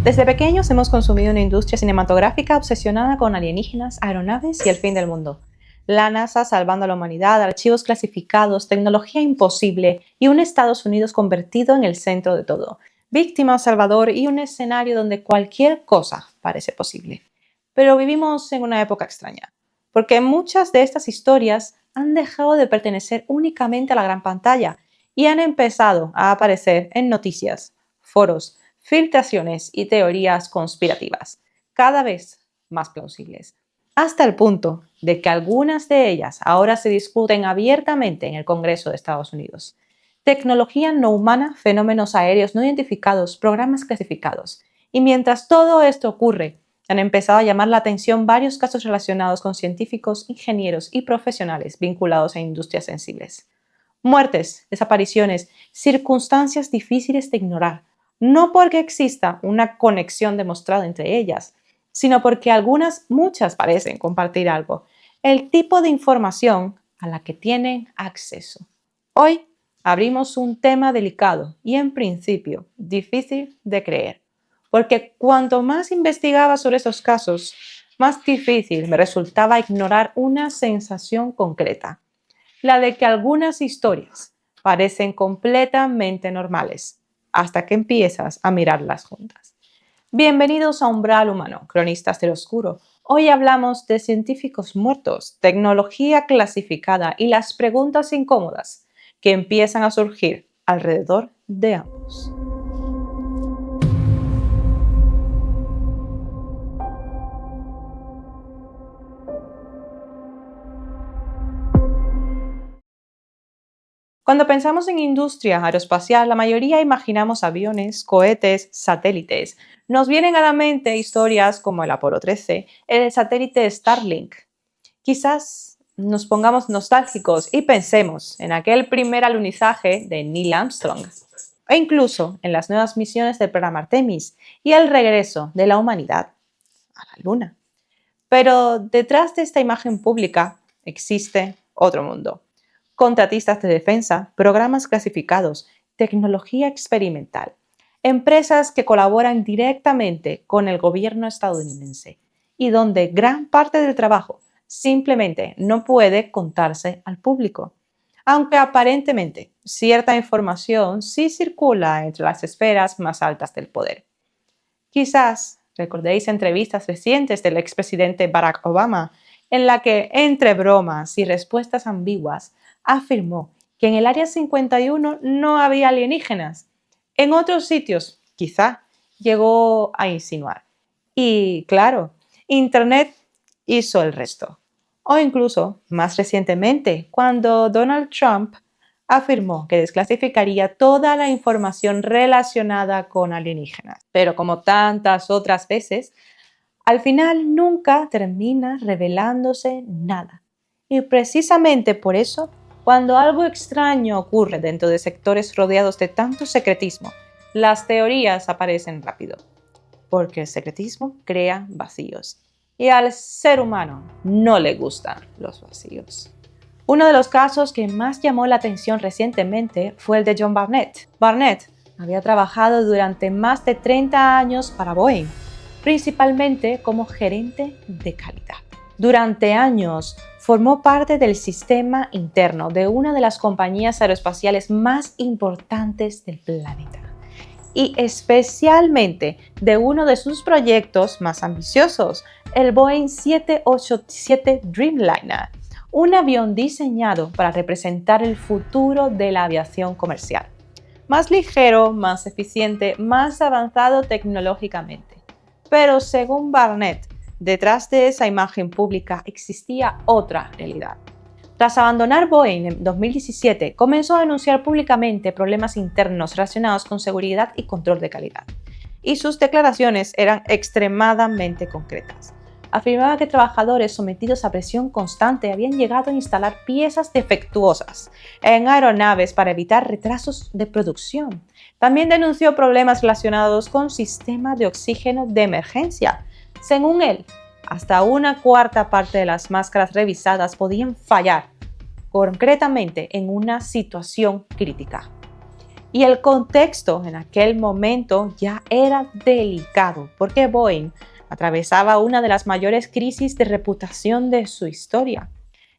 Desde pequeños hemos consumido una industria cinematográfica obsesionada con alienígenas, aeronaves y el fin del mundo. La NASA salvando a la humanidad, archivos clasificados, tecnología imposible y un Estados Unidos convertido en el centro de todo. Víctima, salvador y un escenario donde cualquier cosa parece posible. Pero vivimos en una época extraña, porque muchas de estas historias han dejado de pertenecer únicamente a la gran pantalla y han empezado a aparecer en noticias, foros, filtraciones y teorías conspirativas, cada vez más plausibles, hasta el punto de que algunas de ellas ahora se discuten abiertamente en el Congreso de Estados Unidos. Tecnología no humana, fenómenos aéreos no identificados, programas clasificados. Y mientras todo esto ocurre, han empezado a llamar la atención varios casos relacionados con científicos, ingenieros y profesionales vinculados a industrias sensibles. Muertes, desapariciones, circunstancias difíciles de ignorar, no porque exista una conexión demostrada entre ellas, sino porque muchas parecen compartir algo, el tipo de información a la que tienen acceso. Hoy abrimos un tema delicado y en principio difícil de creer, porque cuanto más investigaba sobre estos casos, más difícil me resultaba ignorar una sensación concreta, la de que algunas historias parecen completamente normales, hasta que empiezas a mirarlas juntas. Bienvenidos a Umbral Humano, cronistas del oscuro. Hoy hablamos de científicos muertos, tecnología clasificada y las preguntas incómodas que empiezan a surgir alrededor de ambos. Cuando pensamos en industria aeroespacial, la mayoría imaginamos aviones, cohetes, satélites. Nos vienen a la mente historias como el Apolo 13, el satélite Starlink. Quizás nos pongamos nostálgicos y pensemos en aquel primer alunizaje de Neil Armstrong, e incluso en las nuevas misiones del programa Artemis y el regreso de la humanidad a la Luna. Pero detrás de esta imagen pública existe otro mundo. Contratistas de defensa, programas clasificados, tecnología experimental, empresas que colaboran directamente con el gobierno estadounidense y donde gran parte del trabajo simplemente no puede contarse al público, aunque aparentemente cierta información sí circula entre las esferas más altas del poder. Quizás recordéis entrevistas recientes del expresidente Barack Obama, en la que, entre bromas y respuestas ambiguas, afirmó que en el Área 51 no había alienígenas. En otros sitios, quizá, llegó a insinuar. Y claro, Internet hizo el resto. O incluso, más recientemente, cuando Donald Trump afirmó que desclasificaría toda la información relacionada con alienígenas. Pero como tantas otras veces, al final nunca termina revelándose nada. Y precisamente por eso, cuando algo extraño ocurre dentro de sectores rodeados de tanto secretismo, las teorías aparecen rápido, porque el secretismo crea vacíos y al ser humano no le gustan los vacíos. Uno de los casos que más llamó la atención recientemente fue el de John Barnett. Barnett había trabajado durante más de 30 años para Boeing, principalmente como gerente de calidad. Durante años formó parte del sistema interno de una de las compañías aeroespaciales más importantes del planeta y especialmente de uno de sus proyectos más ambiciosos, el Boeing 787 Dreamliner, un avión diseñado para representar el futuro de la aviación comercial. Más ligero, más eficiente, más avanzado tecnológicamente. Pero según Barnett, detrás de esa imagen pública existía otra realidad. Tras abandonar Boeing en 2017, comenzó a anunciar públicamente problemas internos relacionados con seguridad y control de calidad. Y sus declaraciones eran extremadamente concretas. Afirmaba que trabajadores sometidos a presión constante habían llegado a instalar piezas defectuosas en aeronaves para evitar retrasos de producción. También denunció problemas relacionados con sistemas de oxígeno de emergencia. Según él, hasta una cuarta parte de las máscaras revisadas podían fallar, concretamente en una situación crítica. Y el contexto en aquel momento ya era delicado, porque Boeing atravesaba una de las mayores crisis de reputación de su historia.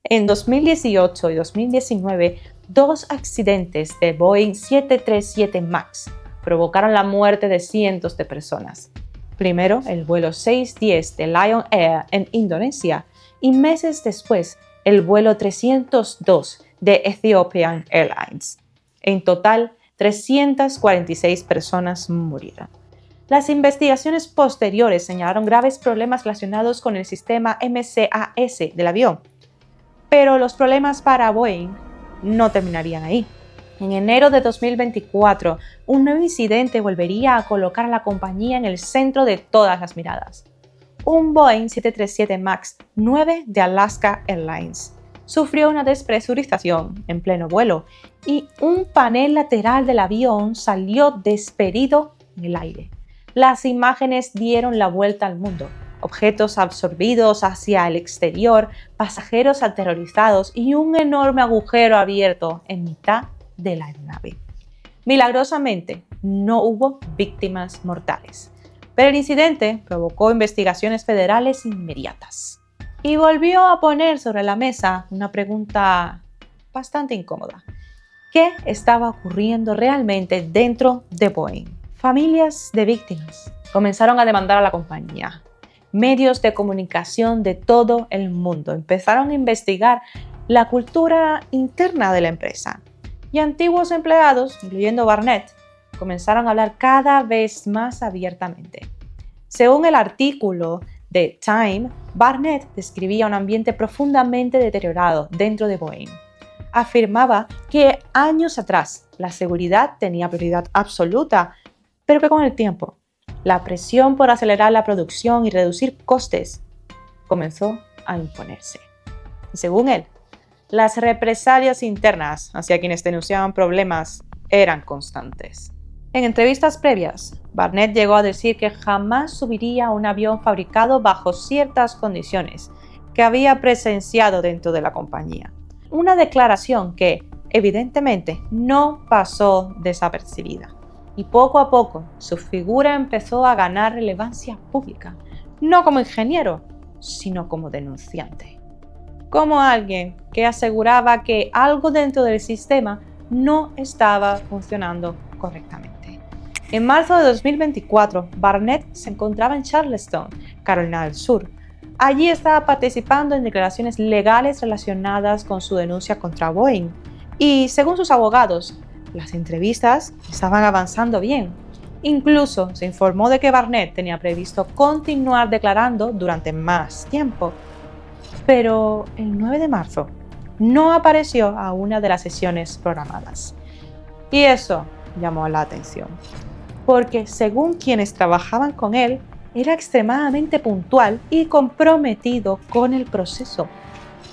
En 2018 y 2019, dos accidentes de Boeing 737 MAX provocaron la muerte de cientos de personas. Primero, el vuelo 610 de Lion Air en Indonesia y meses después, el vuelo 302 de Ethiopian Airlines. En total, 346 personas murieron. Las investigaciones posteriores señalaron graves problemas relacionados con el sistema MCAS del avión, pero los problemas para Boeing no terminarían ahí. En enero de 2024, un nuevo incidente volvería a colocar a la compañía en el centro de todas las miradas. Un Boeing 737 MAX 9 de Alaska Airlines sufrió una despresurización en pleno vuelo y un panel lateral del avión salió despedido en el aire. Las imágenes dieron la vuelta al mundo. Objetos absorbidos hacia el exterior, pasajeros aterrorizados y un enorme agujero abierto en mitad de la aeronave. Milagrosamente, no hubo víctimas mortales, pero el incidente provocó investigaciones federales inmediatas y volvió a poner sobre la mesa una pregunta bastante incómoda. ¿Qué estaba ocurriendo realmente dentro de Boeing? Familias de víctimas comenzaron a demandar a la compañía. Medios de comunicación de todo el mundo empezaron a investigar la cultura interna de la empresa. Y antiguos empleados, incluyendo Barnett, comenzaron a hablar cada vez más abiertamente. Según el artículo de Time, Barnett describía un ambiente profundamente deteriorado dentro de Boeing. Afirmaba que años atrás la seguridad tenía prioridad absoluta, pero que con el tiempo la presión por acelerar la producción y reducir costes comenzó a imponerse. Y según él, las represalias internas hacia quienes denunciaban problemas eran constantes. En entrevistas previas, Barnett llegó a decir que jamás subiría a un avión fabricado bajo ciertas condiciones que había presenciado dentro de la compañía. Una declaración que, evidentemente, no pasó desapercibida. Y poco a poco, su figura empezó a ganar relevancia pública, no como ingeniero, sino como denunciante. Como alguien que aseguraba que algo dentro del sistema no estaba funcionando correctamente. En marzo de 2024, Barnett se encontraba en Charleston, Carolina del Sur. Allí estaba participando en declaraciones legales relacionadas con su denuncia contra Boeing. Y según sus abogados, las entrevistas estaban avanzando bien. Incluso se informó de que Barnett tenía previsto continuar declarando durante más tiempo. Pero el 9 de marzo no apareció a una de las sesiones programadas. Y eso llamó la atención, porque según quienes trabajaban con él, era extremadamente puntual y comprometido con el proceso.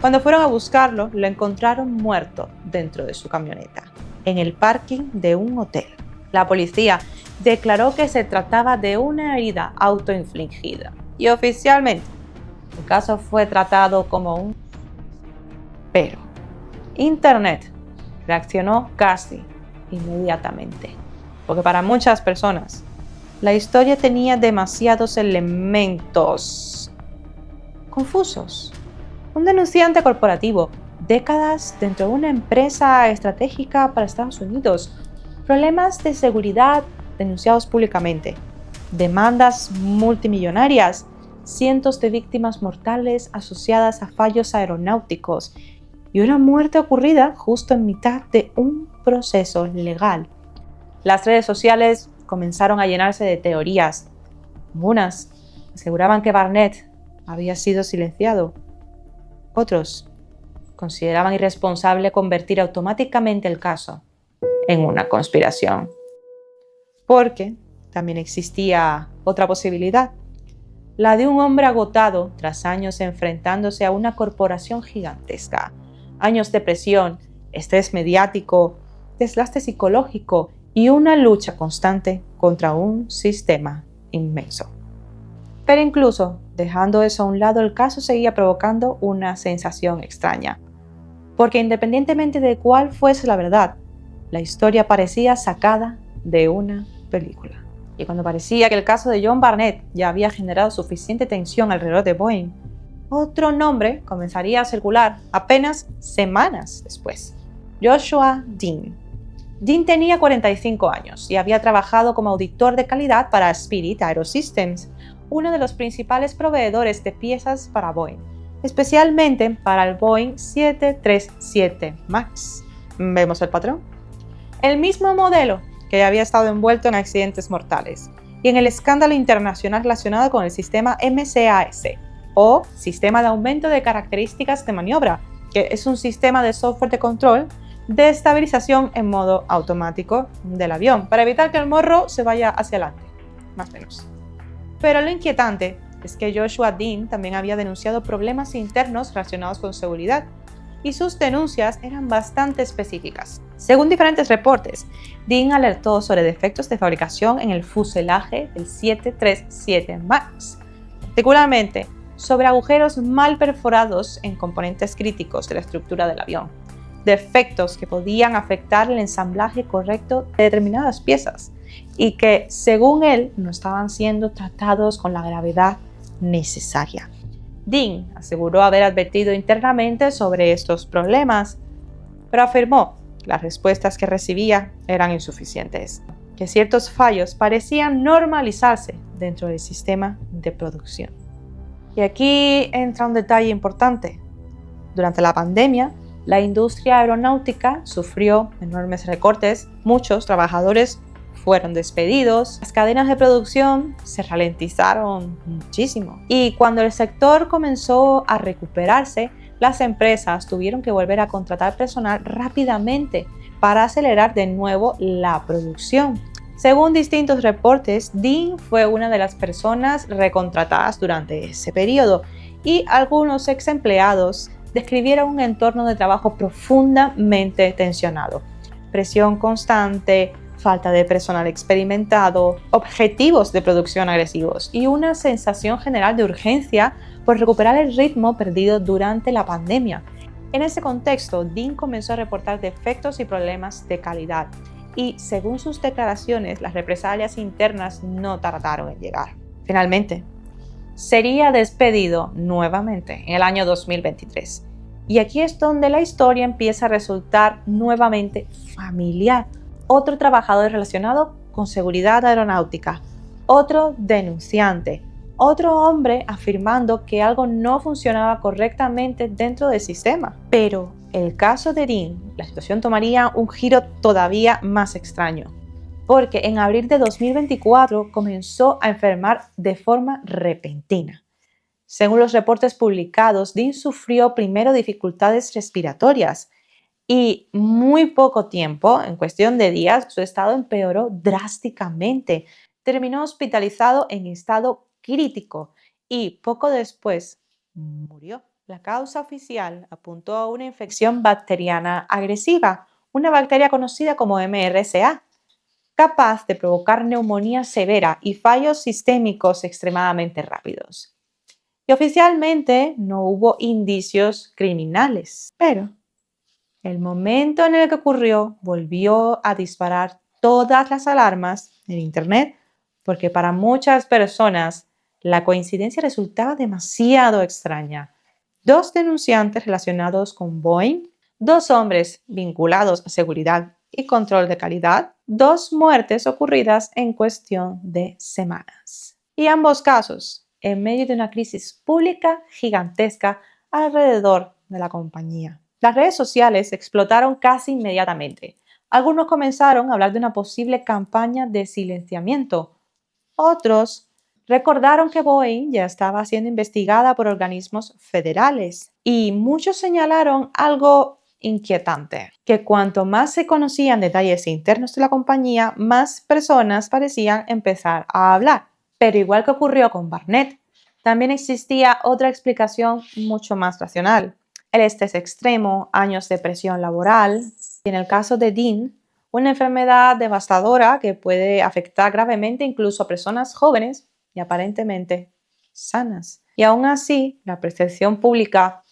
Cuando fueron a buscarlo, lo encontraron muerto dentro de su camioneta, en el parking de un hotel. La policía declaró que se trataba de una herida autoinfligida y oficialmente el caso fue tratado como un... Pero Internet reaccionó casi inmediatamente, porque para muchas personas la historia tenía demasiados elementos confusos. Un denunciante corporativo, décadas dentro de una empresa estratégica para Estados Unidos, problemas de seguridad denunciados públicamente, demandas multimillonarias, cientos de víctimas mortales asociadas a fallos aeronáuticos y una muerte ocurrida justo en mitad de un proceso legal. Las redes sociales comenzaron a llenarse de teorías. Unas aseguraban que Barnett había sido silenciado. Otros consideraban irresponsable convertir automáticamente el caso en una conspiración. Porque también existía otra posibilidad, la de un hombre agotado tras años enfrentándose a una corporación gigantesca, años de presión, estrés mediático, desgaste psicológico y una lucha constante contra un sistema inmenso. Pero incluso dejando eso a un lado, el caso seguía provocando una sensación extraña, porque independientemente de cuál fuese la verdad, la historia parecía sacada de una película. Y cuando parecía que el caso de John Barnett ya había generado suficiente tensión alrededor de Boeing, otro nombre comenzaría a circular apenas semanas después: Joshua Dean. Dean tenía 45 años y había trabajado como auditor de calidad para Spirit AeroSystems, uno de los principales proveedores de piezas para Boeing, especialmente para el Boeing 737 MAX. ¿Vemos el patrón? El mismo modelo que había estado envuelto en accidentes mortales y en el escándalo internacional relacionado con el sistema MCAS, o Sistema de Aumento de Características de Maniobra, que es un sistema de software de control de estabilización en modo automático del avión, para evitar que el morro se vaya hacia adelante, más o menos. Pero lo inquietante es que Joshua Dean también había denunciado problemas internos relacionados con seguridad, y sus denuncias eran bastante específicas. Según diferentes reportes, Dean alertó sobre defectos de fabricación en el fuselaje del 737 MAX, particularmente sobre agujeros mal perforados en componentes críticos de la estructura del avión, defectos que podían afectar el ensamblaje correcto de determinadas piezas y que, según él, no estaban siendo tratados con la gravedad necesaria. Dean aseguró haber advertido internamente sobre estos problemas, pero afirmó que las respuestas que recibía eran insuficientes, que ciertos fallos parecían normalizarse dentro del sistema de producción. Y aquí entra un detalle importante. Durante la pandemia, la industria aeronáutica sufrió enormes recortes, muchos trabajadores fueron despedidos, las cadenas de producción se ralentizaron muchísimo. Y cuando el sector comenzó a recuperarse, las empresas tuvieron que volver a contratar personal rápidamente para acelerar de nuevo la producción. Según distintos reportes, Dean fue una de las personas recontratadas durante ese periodo, y algunos ex empleados describieron un entorno de trabajo profundamente tensionado, presión constante, falta de personal experimentado, objetivos de producción agresivos y una sensación general de urgencia por recuperar el ritmo perdido durante la pandemia. En ese contexto, Dean comenzó a reportar defectos y problemas de calidad, y según sus declaraciones, las represalias internas no tardaron en llegar. Finalmente, sería despedido nuevamente en el año 2023. Y aquí es donde la historia empieza a resultar nuevamente familiar. Otro trabajador relacionado con seguridad aeronáutica, otro denunciante, otro hombre afirmando que algo no funcionaba correctamente dentro del sistema. Pero el caso de Dean, la situación tomaría un giro todavía más extraño, porque en abril de 2024 comenzó a enfermar de forma repentina. Según los reportes publicados, Dean sufrió primero dificultades respiratorias y muy poco tiempo, en cuestión de días, su estado empeoró drásticamente. Terminó hospitalizado en estado crítico y poco después murió. La causa oficial apuntó a una infección bacteriana agresiva, una bacteria conocida como MRSA, capaz de provocar neumonía severa y fallos sistémicos extremadamente rápidos. Y oficialmente no hubo indicios criminales, pero el momento en el que ocurrió volvió a disparar todas las alarmas en Internet, porque para muchas personas la coincidencia resultaba demasiado extraña. Dos denunciantes relacionados con Boeing, dos hombres vinculados a seguridad y control de calidad, dos muertes ocurridas en cuestión de semanas. Y ambos casos en medio de una crisis pública gigantesca alrededor de la compañía. Las redes sociales explotaron casi inmediatamente. Algunos comenzaron a hablar de una posible campaña de silenciamiento. Otros recordaron que Boeing ya estaba siendo investigada por organismos federales. Y muchos señalaron algo inquietante, que cuanto más se conocían detalles internos de la compañía, más personas parecían empezar a hablar. Pero igual que ocurrió con Barnett, también existía otra explicación mucho más racional. El estrés extremo, años de presión laboral y, en el caso de Dean, una enfermedad devastadora que puede afectar gravemente incluso a personas jóvenes y aparentemente sanas. Y aún así, la percepción pública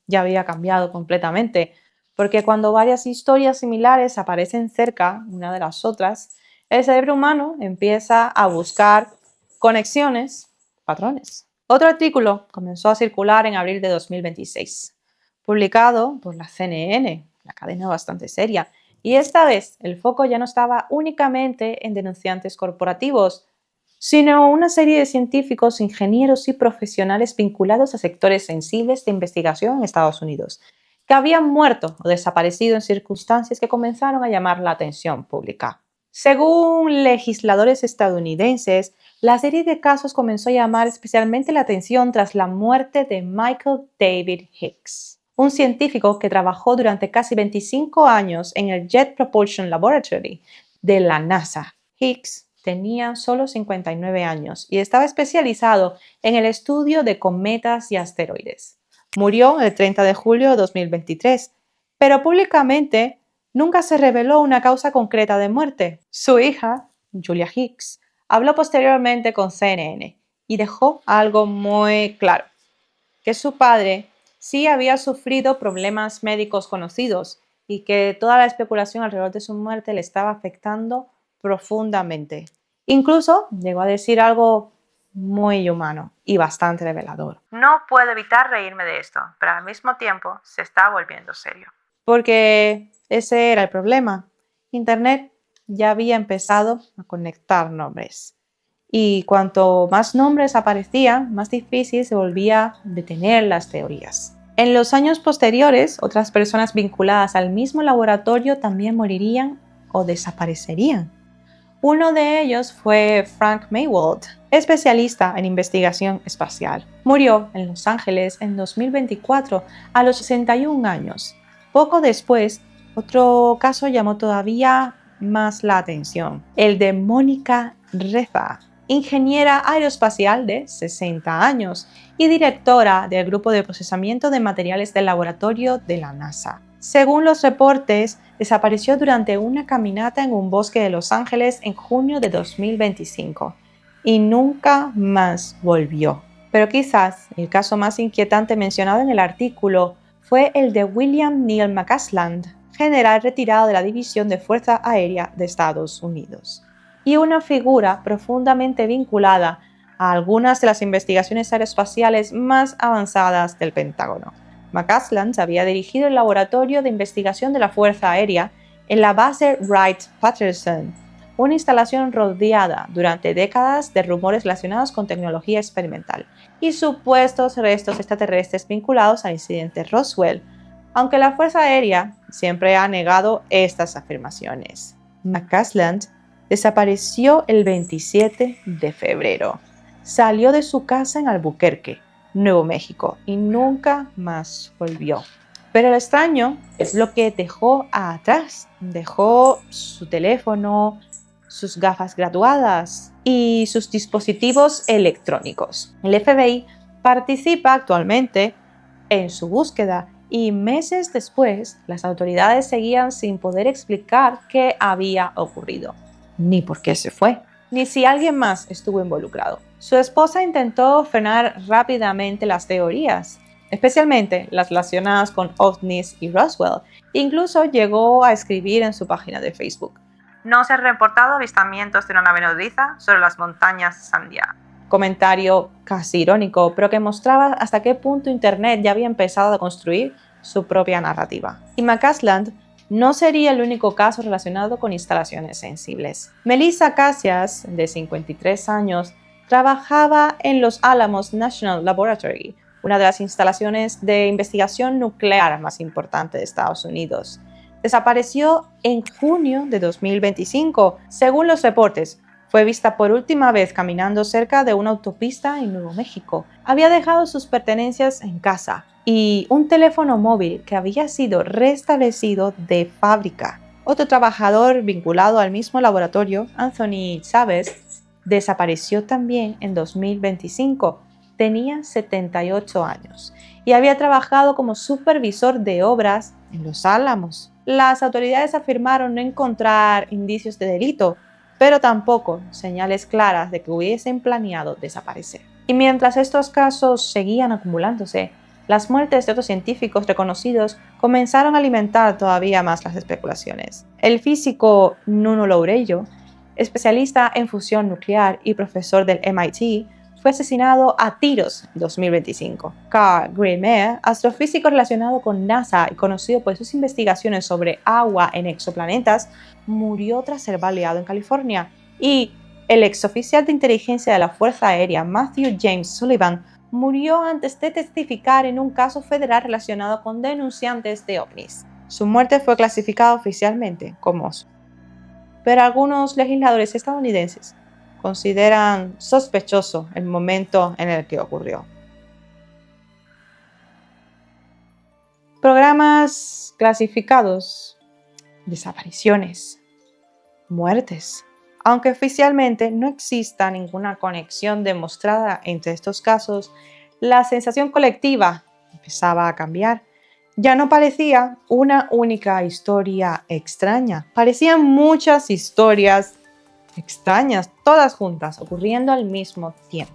ya había cambiado completamente. porque cuando varias historias similares aparecen cerca una de las otras, el cerebro humano empieza a buscar conexiones, patrones. Otro artículo comenzó a circular en abril de 2026, publicado por la CNN, la cadena bastante seria, y esta vez el foco ya no estaba únicamente en denunciantes corporativos, sino una serie de científicos, ingenieros y profesionales vinculados a sectores sensibles de investigación en Estados Unidos, que habían muerto o desaparecido en circunstancias que comenzaron a llamar la atención pública. Según legisladores estadounidenses, la serie de casos comenzó a llamar especialmente la atención tras la muerte de Michael David Hicks, un científico que trabajó durante casi 25 años en el Jet Propulsion Laboratory de la NASA. Hicks tenía solo 59 años y estaba especializado en el estudio de cometas y asteroides. Murió el 30 de julio de 2023, pero públicamente nunca se reveló una causa concreta de muerte. Su hija, Julia Hicks, habló posteriormente con CNN y dejó algo muy claro, que su padre sí había sufrido problemas médicos conocidos y que toda la especulación alrededor de su muerte le estaba afectando profundamente. Incluso llegó a decir algo muy humano y bastante revelador. No puedo evitar reírme de esto, pero al mismo tiempo se está volviendo serio. Porque ese era el problema. Internet ya había empezado a conectar nombres. Y cuanto más nombres aparecían, más difícil se volvía detener las teorías. En los años posteriores, otras personas vinculadas al mismo laboratorio también morirían o desaparecerían. Uno de ellos fue Frank Maywald, especialista en investigación espacial. Murió en Los Ángeles en 2024 a los 61 años. Poco después, otro caso llamó todavía más la atención, el de Mónica Reza, ingeniera aeroespacial de 60 años y directora del grupo de procesamiento de materiales del laboratorio de la NASA. Según los reportes, desapareció durante una caminata en un bosque de Los Ángeles en junio de 2025 y nunca más volvió. Pero quizás el caso más inquietante mencionado en el artículo fue el de William Neal McCasland, general retirado de la División de Fuerza Aérea de Estados Unidos, y una figura profundamente vinculada a algunas de las investigaciones aeroespaciales más avanzadas del Pentágono. McCasland había dirigido el laboratorio de investigación de la Fuerza Aérea en la base Wright-Patterson, una instalación rodeada durante décadas de rumores relacionados con tecnología experimental y supuestos restos extraterrestres vinculados al incidente Roswell, aunque la Fuerza Aérea siempre ha negado estas afirmaciones. McCasland desapareció el 27 de febrero. Salió de su casa en Albuquerque, Nuevo México, y nunca más volvió. Pero lo extraño es lo que dejó atrás. Dejó su teléfono, sus gafas graduadas y sus dispositivos electrónicos. El FBI participa actualmente en su búsqueda y meses después las autoridades seguían sin poder explicar qué había ocurrido, ni por qué se fue, ni si alguien más estuvo involucrado. Su esposa intentó frenar rápidamente las teorías, especialmente las relacionadas con ovnis y Roswell. Incluso llegó a escribir en su página de Facebook: no se han reportado avistamientos de una nave nodriza sobre las montañas Sandia. Comentario casi irónico, pero que mostraba hasta qué punto Internet ya había empezado a construir su propia narrativa. Y McCasland no sería el único caso relacionado con instalaciones sensibles. Melissa Cassias, de 53 años, trabajaba en Los Alamos National Laboratory, una de las instalaciones de investigación nuclear más importantes de Estados Unidos. Desapareció en junio de 2025. Según los reportes, fue vista por última vez caminando cerca de una autopista en Nuevo México. Había dejado sus pertenencias en casa y un teléfono móvil que había sido restablecido de fábrica. Otro trabajador vinculado al mismo laboratorio, Anthony Chávez, desapareció también en 2025. Tenía 78 años y había trabajado como supervisor de obras en Los Álamos. Las autoridades afirmaron no encontrar indicios de delito, pero tampoco señales claras de que hubiesen planeado desaparecer. Y mientras estos casos seguían acumulándose, las muertes de otros científicos reconocidos comenzaron a alimentar todavía más las especulaciones. El físico Nuno Loureiro, especialista en fusión nuclear y profesor del MIT, fue asesinado a tiros en 2025. Carl Greenmeyer, astrofísico relacionado con NASA y conocido por sus investigaciones sobre agua en exoplanetas, murió tras ser baleado en California. Y el exoficial de inteligencia de la Fuerza Aérea Matthew James Sullivan murió antes de testificar en un caso federal relacionado con denunciantes de ovnis. Su muerte fue clasificada oficialmente como oso, pero algunos legisladores estadounidenses consideran sospechoso el momento en el que ocurrió. Programas clasificados, desapariciones, muertes. Aunque oficialmente no exista ninguna conexión demostrada entre estos casos, la sensación colectiva empezaba a cambiar. Ya no parecía una única historia extraña, parecían muchas historias extrañas, todas juntas, ocurriendo al mismo tiempo.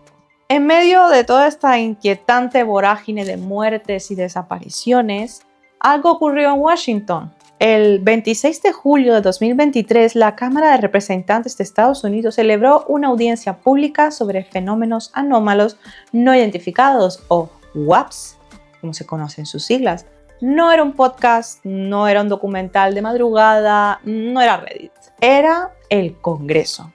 En medio de toda esta inquietante vorágine de muertes y desapariciones, algo ocurrió en Washington. El 26 de julio de 2023, la Cámara de Representantes de Estados Unidos celebró una audiencia pública sobre fenómenos anómalos no identificados, o WAPs, como se conocen sus siglas. No era un podcast, no era un documental de madrugada, no era Reddit. Era el Congreso.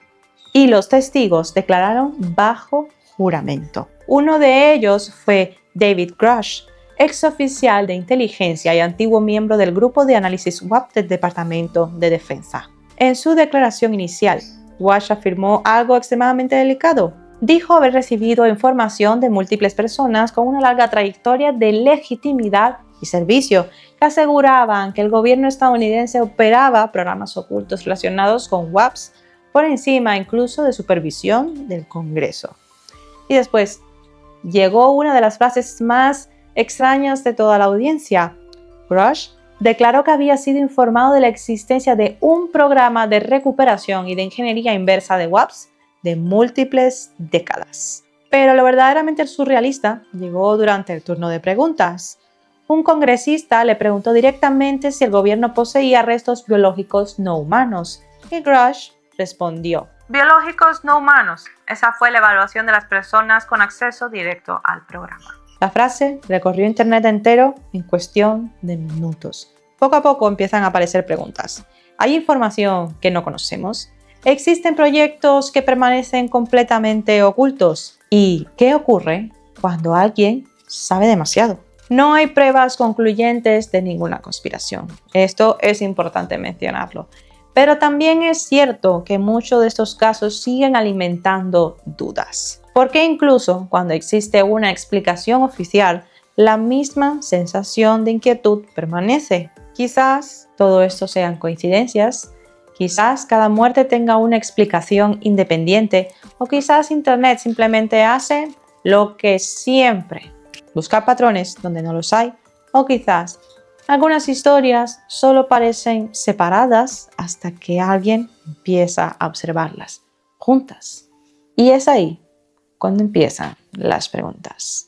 Y los testigos declararon bajo juramento. Uno de ellos fue David Grush, exoficial de inteligencia y antiguo miembro del grupo de análisis WAP del Departamento de Defensa. En su declaración inicial, Grush afirmó algo extremadamente delicado. Dijo haber recibido información de múltiples personas con una larga trayectoria de legitimidad y servicio que aseguraban que el gobierno estadounidense operaba programas ocultos relacionados con WAPs por encima incluso de supervisión del Congreso. Y después llegó una de las frases más extrañas de toda la audiencia. Grush declaró que había sido informado de la existencia de un programa de recuperación y de ingeniería inversa de WAPs de múltiples décadas. Pero lo verdaderamente surrealista llegó durante el turno de preguntas. Un congresista le preguntó directamente si el gobierno poseía restos biológicos no humanos y Grush respondió: biológicos no humanos. Esa fue la evaluación de las personas con acceso directo al programa. La frase recorrió internet entero en cuestión de minutos. Poco a poco empiezan a aparecer preguntas. ¿Hay información que no conocemos? ¿Existen proyectos que permanecen completamente ocultos? ¿Y qué ocurre cuando alguien sabe demasiado? No hay pruebas concluyentes de ninguna conspiración. Esto es importante mencionarlo. Pero también es cierto que muchos de estos casos siguen alimentando dudas. Porque incluso cuando existe una explicación oficial, la misma sensación de inquietud permanece. Quizás todo esto sean coincidencias, quizás cada muerte tenga una explicación independiente, o quizás Internet simplemente hace lo que siempre: buscar patrones donde no los hay, o quizás algunas historias solo parecen separadas hasta que alguien empieza a observarlas juntas. Y es ahí cuando empiezan las preguntas.